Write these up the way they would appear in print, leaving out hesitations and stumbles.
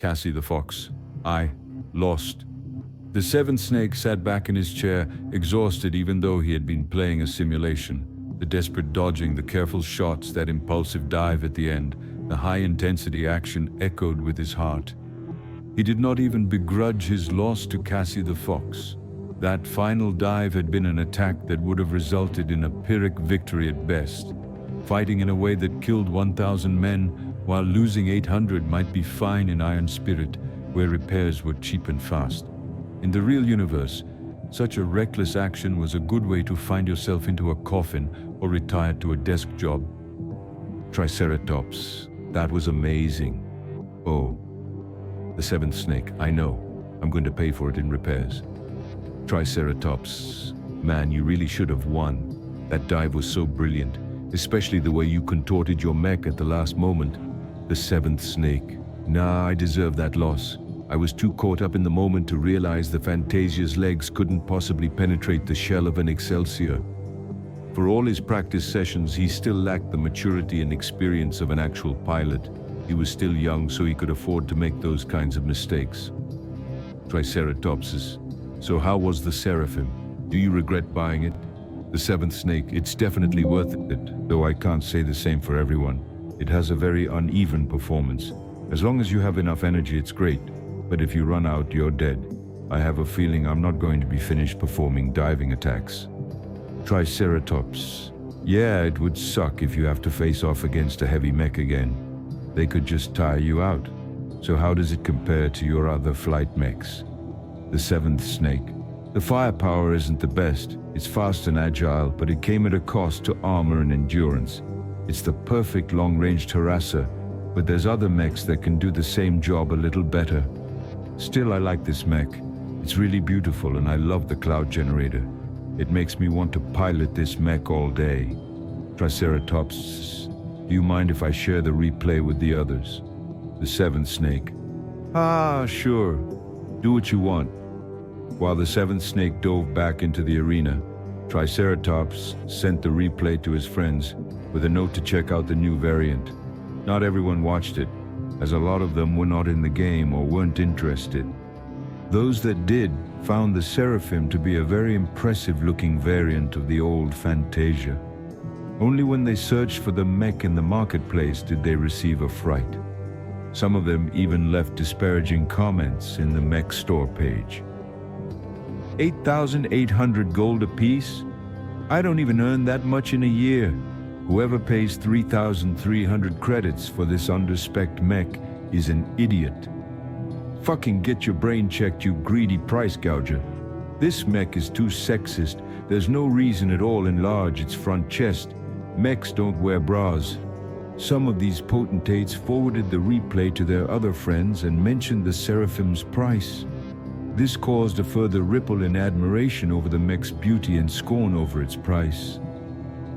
Cassie the Fox. I lost. The seventh snake sat back in his chair, exhausted even though he had been playing a simulation. The desperate dodging, the careful shots, that impulsive dive at the end, the high-intensity action echoed with his heart. He did not even begrudge his loss to Cassie the Fox. That final dive had been an attack that would have resulted in a Pyrrhic victory at best. Fighting in a way that killed 1,000 men, while losing 800 might be fine in Iron Spirit, where repairs were cheap and fast. In the real universe, such a reckless action was a good way to find yourself into a coffin or retire to a desk job. Triceratops. That was amazing. Oh, the seventh snake. I know. I'm going to pay for it in repairs. Triceratops. Man, you really should have won. That dive was so brilliant, especially the way you contorted your mech at the last moment. The seventh snake. Nah, I deserve that loss. I was too caught up in the moment to realize the Phantasia's legs couldn't possibly penetrate the shell of an Excelsior. For all his practice sessions, he still lacked the maturity and experience of an actual pilot. He was still young, so he could afford to make those kinds of mistakes. Triceratopses. So how was the Seraphim? Do you regret buying it? The seventh snake, it's definitely worth it, though I can't say the same for everyone. It has a very uneven performance. As long as you have enough energy, it's great. But if you run out, you're dead. I have a feeling I'm not going to be finished performing diving attacks. Triceratops. Yeah, it would suck if you have to face off against a heavy mech again. They could just tire you out. So how does it compare to your other flight mechs? The seventh snake. The firepower isn't the best. It's fast and agile, but it came at a cost to armor and endurance. It's the perfect long-range harasser, but there's other mechs that can do the same job a little better. Still, I like this mech. It's really beautiful, and I love the cloud generator. It makes me want to pilot this mech all day. Triceratops, do you mind if I share the replay with the others? The seventh snake. Ah, sure. Do what you want. While the seventh snake dove back into the arena, Triceratops sent the replay to his friends with a note to check out the new variant. Not everyone watched it, as a lot of them were not in the game or weren't interested. Those that did found the Seraphim to be a very impressive-looking variant of the old Fantasia. Only when they searched for the mech in the marketplace did they receive a fright. Some of them even left disparaging comments in the mech store page. 8,800 gold apiece? I don't even earn that much in a year. Whoever pays 3,300 credits for this underspec'd mech is an idiot. Fucking get your brain checked, you greedy price gouger. This mech is too sexist. There's no reason at all enlarge its front chest. Mechs don't wear bras. Some of these potentates forwarded the replay to their other friends and mentioned the Seraphim's price. This caused a further ripple in admiration over the mech's beauty and scorn over its price.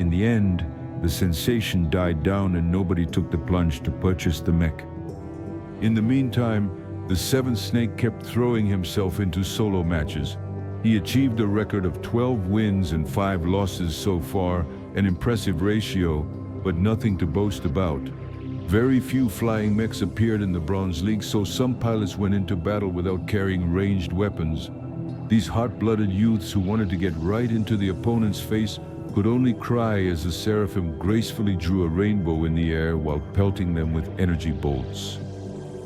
In the end, the sensation died down and nobody took the plunge to purchase the mech. In the meantime, the seventh snake kept throwing himself into solo matches. He achieved a record of 12 wins and 5 losses so far, an impressive ratio, but nothing to boast about. Very few flying mechs appeared in the Bronze League, so some pilots went into battle without carrying ranged weapons. These hot-blooded youths who wanted to get right into the opponent's face could only cry as the Seraphim gracefully drew a rainbow in the air while pelting them with energy bolts.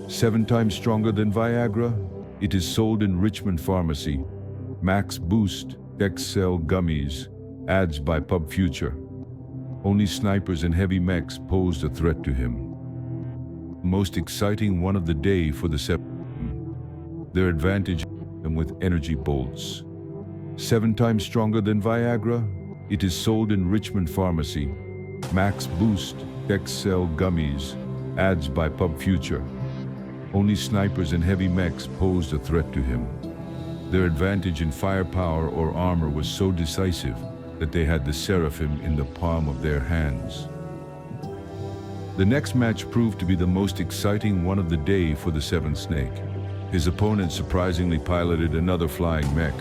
7 times stronger than Viagra? It is sold in Richmond Pharmacy. Max Boost XL Gummies. Ads by Pub Future. Only snipers and heavy mechs posed a threat to him. Most exciting one of the day for the Seraphim. Their advantage them with energy bolts. 7 times stronger than Viagra? It is sold in Richmond Pharmacy. Max Boost XL Gummies. Ads by Pub Future. Only snipers and heavy mechs posed a threat to him. Their advantage in firepower or armor was so decisive that they had the Seraphim in the palm of their hands. The next match proved to be the most exciting one of the day for the seventh snake. His opponent surprisingly piloted another flying mech.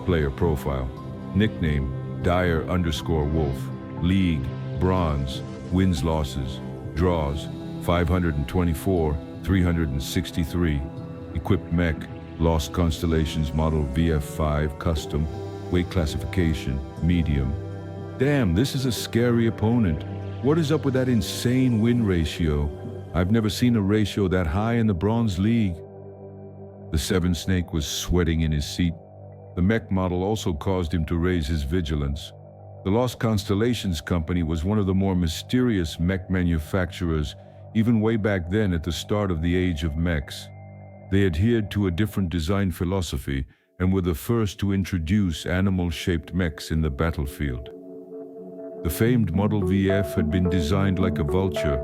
Player profile. Nickname, Dire_Wolf. League, Bronze. Wins, losses. Draws, 524. 363. Equipped mech, Lost Constellations Model VF5 Custom, weight classification, medium. Damn, this is a scary opponent. What is up with that insane win ratio? I've never seen a ratio that high in the Bronze League. The Seventh Snake was sweating in his seat. The mech model also caused him to raise his vigilance. The Lost Constellations Company was one of the more mysterious mech manufacturers, even way back then at the start of the Age of Mechs. They adhered to a different design philosophy and were the first to introduce animal-shaped mechs in the battlefield. The famed Model VF had been designed like a vulture.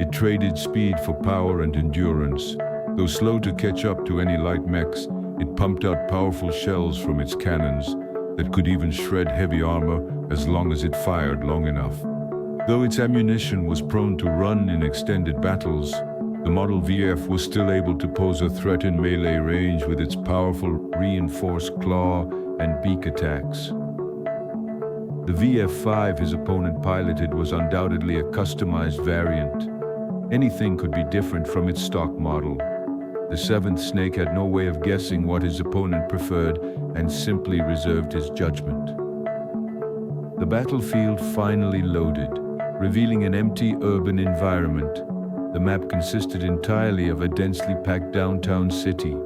It traded speed for power and endurance. Though slow to catch up to any light mechs, it pumped out powerful shells from its cannons that could even shred heavy armor as long as it fired long enough. Though its ammunition was prone to run in extended battles, the Model VF was still able to pose a threat in melee range with its powerful reinforced claw and beak attacks. The VF5 his opponent piloted was undoubtedly a customized variant. Anything could be different from its stock model. The Seventh Snake had no way of guessing what his opponent preferred and simply reserved his judgment. The battlefield finally loaded, revealing an empty urban environment. The map consisted entirely of a densely packed downtown city.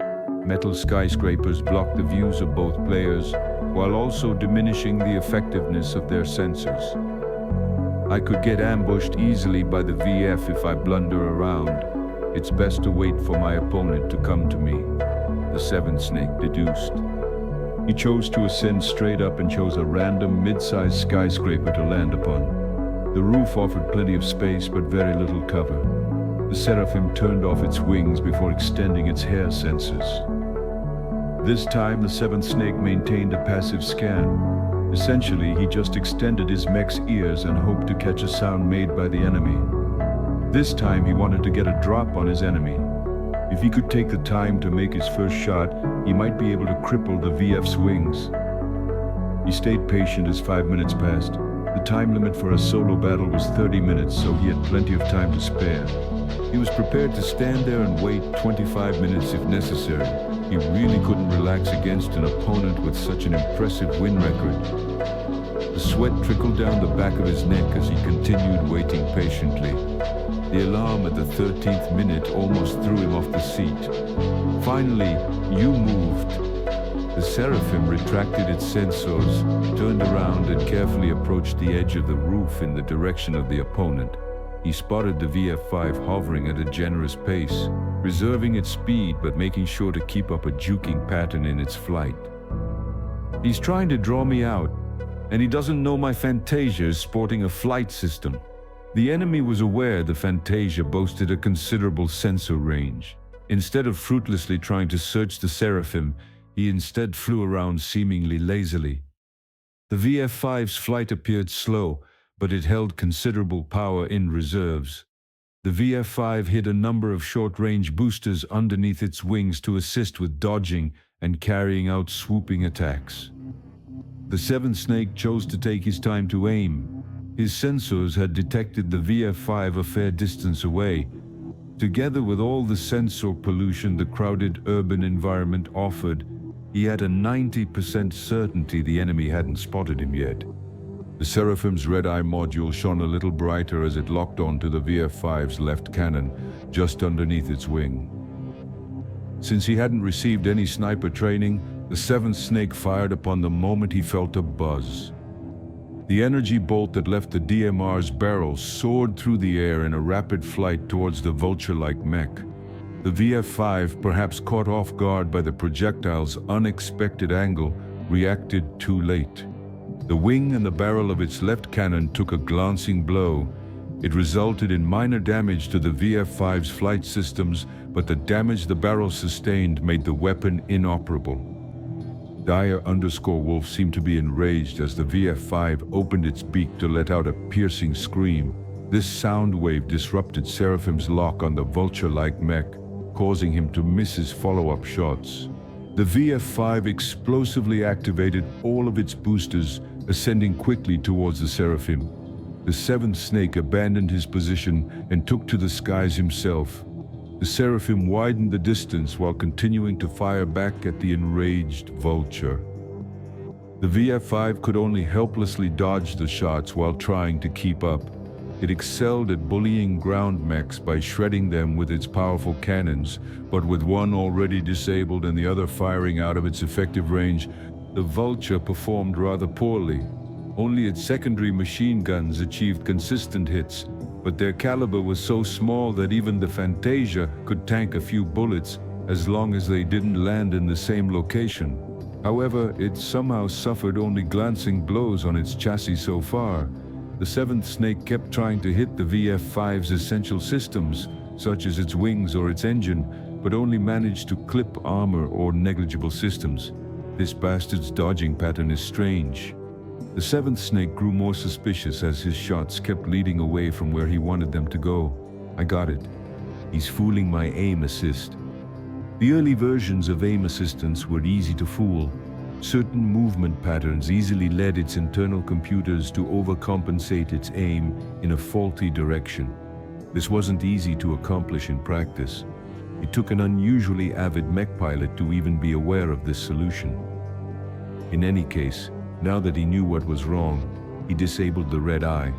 Metal skyscrapers blocked the views of both players, while also diminishing the effectiveness of their sensors. I could get ambushed easily by the VF if I blunder around. It's best to wait for my opponent to come to me, the Seventh Snake deduced. He chose to ascend straight up and chose a random mid-sized skyscraper to land upon. The roof offered plenty of space but very little cover. The Seraphim turned off its wings before extending its hair sensors. This time, the Seventh Snake maintained a passive scan. Essentially, he just extended his mech's ears and hoped to catch a sound made by the enemy. This time, he wanted to get a drop on his enemy. If he could take the time to make his first shot, he might be able to cripple the VF's wings. He stayed patient as 5 minutes passed. The time limit for a solo battle was 30 minutes, so he had plenty of time to spare. He was prepared to stand there and wait 25 minutes if necessary. He really couldn't relax against an opponent with such an impressive win record. The sweat trickled down the back of his neck as he continued waiting patiently. The alarm at the 13th minute almost threw him off the seat. Finally, "You moved." The Seraphim retracted its sensors, turned around and carefully approached the edge of the roof in the direction of the opponent. He spotted the VF5 hovering at a generous pace, reserving its speed but making sure to keep up a juking pattern in its flight. "He's trying to draw me out, and he doesn't know my Fantasia is sporting a flight system." The enemy was aware the Fantasia boasted a considerable sensor range. Instead of fruitlessly trying to search the Seraphim, he instead flew around seemingly lazily. The VF5's flight appeared slow, but it held considerable power in reserves. The VF5 hid a number of short-range boosters underneath its wings to assist with dodging and carrying out swooping attacks. The Seventh Snake chose to take his time to aim. His sensors had detected the VF5 a fair distance away. Together with all the sensor pollution the crowded urban environment offered, he had a 90% certainty the enemy hadn't spotted him yet. The Seraphim's red-eye module shone a little brighter as it locked onto the VF5's left cannon, just underneath its wing. Since he hadn't received any sniper training, the Seventh Snake fired upon the moment he felt a buzz. The energy bolt that left the DMR's barrel soared through the air in a rapid flight towards the vulture-like mech. The VF5, perhaps caught off guard by the projectile's unexpected angle, reacted too late. The wing and the barrel of its left cannon took a glancing blow. It resulted in minor damage to the VF5's flight systems, but the damage the barrel sustained made the weapon inoperable. Dire_Wolf seemed to be enraged as the VF5 opened its beak to let out a piercing scream. This sound wave disrupted Seraphim's lock on the vulture-like mech, causing him to miss his follow-up shots. The VF5 explosively activated all of its boosters, ascending quickly towards the Seraphim. The Seventh Snake abandoned his position and took to the skies himself. The Seraphim widened the distance while continuing to fire back at the enraged vulture. The VF-5 could only helplessly dodge the shots while trying to keep up. It excelled at bullying ground mechs by shredding them with its powerful cannons, but with one already disabled and the other firing out of its effective range, the vulture performed rather poorly. Only its secondary machine guns achieved consistent hits, but their caliber was so small that even the Fantasia could tank a few bullets as long as they didn't land in the same location. However, it somehow suffered only glancing blows on its chassis so far. The seventh snake kept trying to hit the VF-5's essential systems, such as its wings or its engine, but only managed to clip armor or negligible systems. This bastard's dodging pattern is strange. The seventh snake grew more suspicious as his shots kept leading away from where he wanted them to go. I got it. He's fooling my aim assist. The early versions of aim assistance were easy to fool. Certain movement patterns easily led its internal computers to overcompensate its aim in a faulty direction. This wasn't easy to accomplish in practice. It took an unusually avid mech pilot to even be aware of this solution. In any case, now that he knew what was wrong, he disabled the red eye.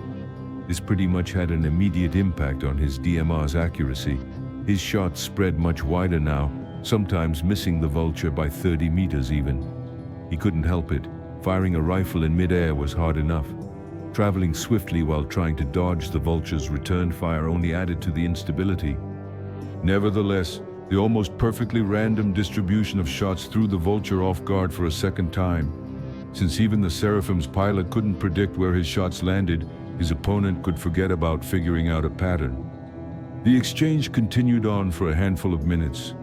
This pretty much had an immediate impact on his DMR's accuracy. His shots spread much wider now, sometimes missing the vulture by 30 meters even. He couldn't help it. Firing a rifle in mid-air was hard enough. Traveling swiftly while trying to dodge the vulture's return fire only added to the instability. Nevertheless, the almost perfectly random distribution of shots threw the vulture off guard for a second time. Since even the Seraphim's pilot couldn't predict where his shots landed, his opponent could forget about figuring out a pattern. The exchange continued on for a handful of minutes.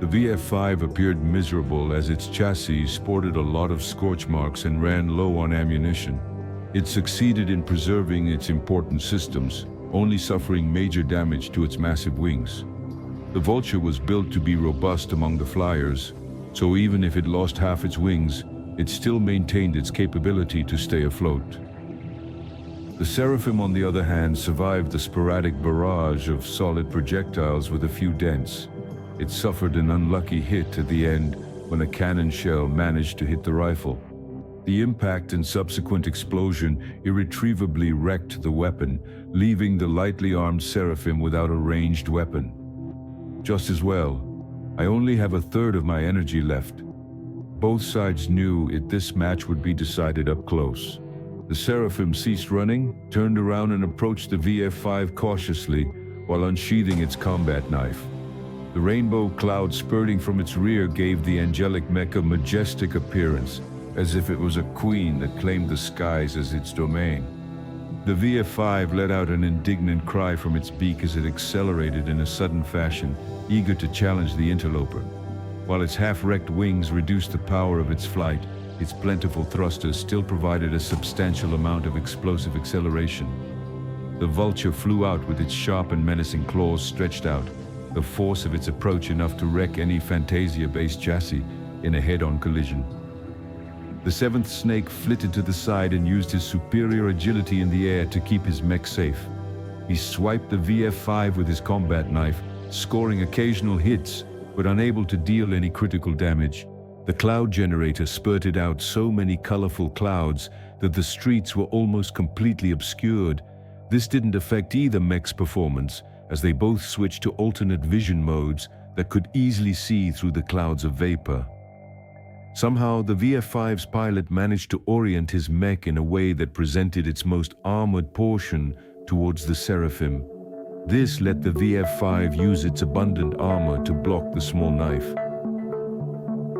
The VF-5 appeared miserable as its chassis sported a lot of scorch marks and ran low on ammunition. It succeeded in preserving its important systems, only suffering major damage to its massive wings. The vulture was built to be robust among the flyers, so even if it lost half its wings, it still maintained its capability to stay afloat. The Seraphim, on the other hand, survived the sporadic barrage of solid projectiles with a few dents. It suffered an unlucky hit at the end when a cannon shell managed to hit the rifle. The impact and subsequent explosion irretrievably wrecked the weapon, leaving the lightly armed Seraphim without a ranged weapon. Just as well, I only have a third of my energy left. Both sides knew this match would be decided up close. The Seraphim ceased running, turned around and approached the VF-5 cautiously while unsheathing its combat knife. The rainbow cloud spurting from its rear gave the angelic mech a majestic appearance, as if it was a queen that claimed the skies as its domain. The VF-5 let out an indignant cry from its beak as it accelerated in a sudden fashion, eager to challenge the interloper. While its half-wrecked wings reduced the power of its flight, its plentiful thrusters still provided a substantial amount of explosive acceleration. The vulture flew out with its sharp and menacing claws stretched out, the force of its approach enough to wreck any Fantasia-based chassis in a head-on collision. The seventh snake flitted to the side and used his superior agility in the air to keep his mech safe. He swiped the VF-5 with his combat knife, scoring occasional hits, but unable to deal any critical damage. The cloud generator spurted out so many colorful clouds that the streets were almost completely obscured. This didn't affect either mech's performance, as they both switched to alternate vision modes that could easily see through the clouds of vapor. Somehow, the VF-5's pilot managed to orient his mech in a way that presented its most armored portion towards the Seraphim. This let the VF-5 use its abundant armor to block the small knife.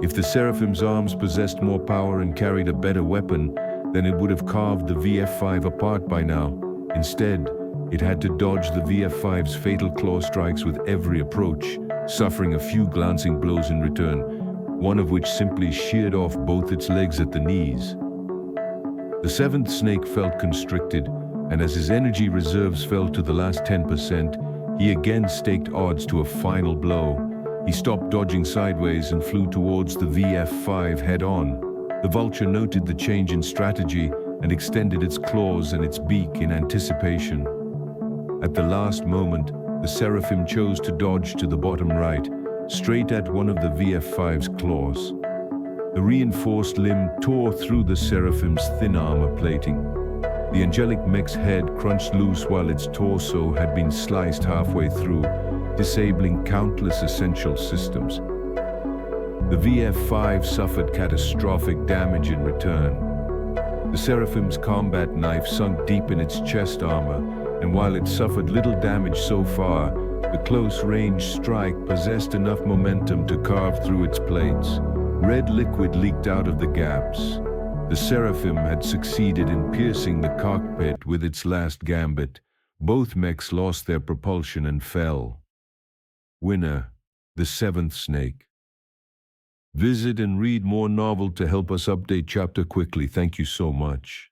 If the Seraphim's arms possessed more power and carried a better weapon, then it would have carved the VF-5 apart by now. Instead, it had to dodge the VF-5's fatal claw strikes with every approach, suffering a few glancing blows in return, one of which simply sheared off both its legs at the knees. The seventh snake felt constricted, and as his energy reserves fell to the last 10%, he again staked odds to a final blow. He stopped dodging sideways and flew towards the VF-5 head-on. The vulture noted the change in strategy and extended its claws and its beak in anticipation. At the last moment, The Seraphim chose to dodge to the bottom right, straight at one of the VF-5's claws. The reinforced limb tore through the Seraphim's thin armor plating. The angelic mech's head crunched loose while its torso had been sliced halfway through, disabling countless essential systems. The VF-5 suffered catastrophic damage in return. The Seraphim's combat knife sunk deep in its chest armor, and while it suffered little damage so far, the close-range strike possessed enough momentum to carve through its plates. Red liquid leaked out of the gaps. The Seraphim had succeeded in piercing the cockpit with its last gambit. Both mechs lost their propulsion and fell. Winner, the seventh snake. Visit and read more novel to help us update chapter quickly. Thank you so much.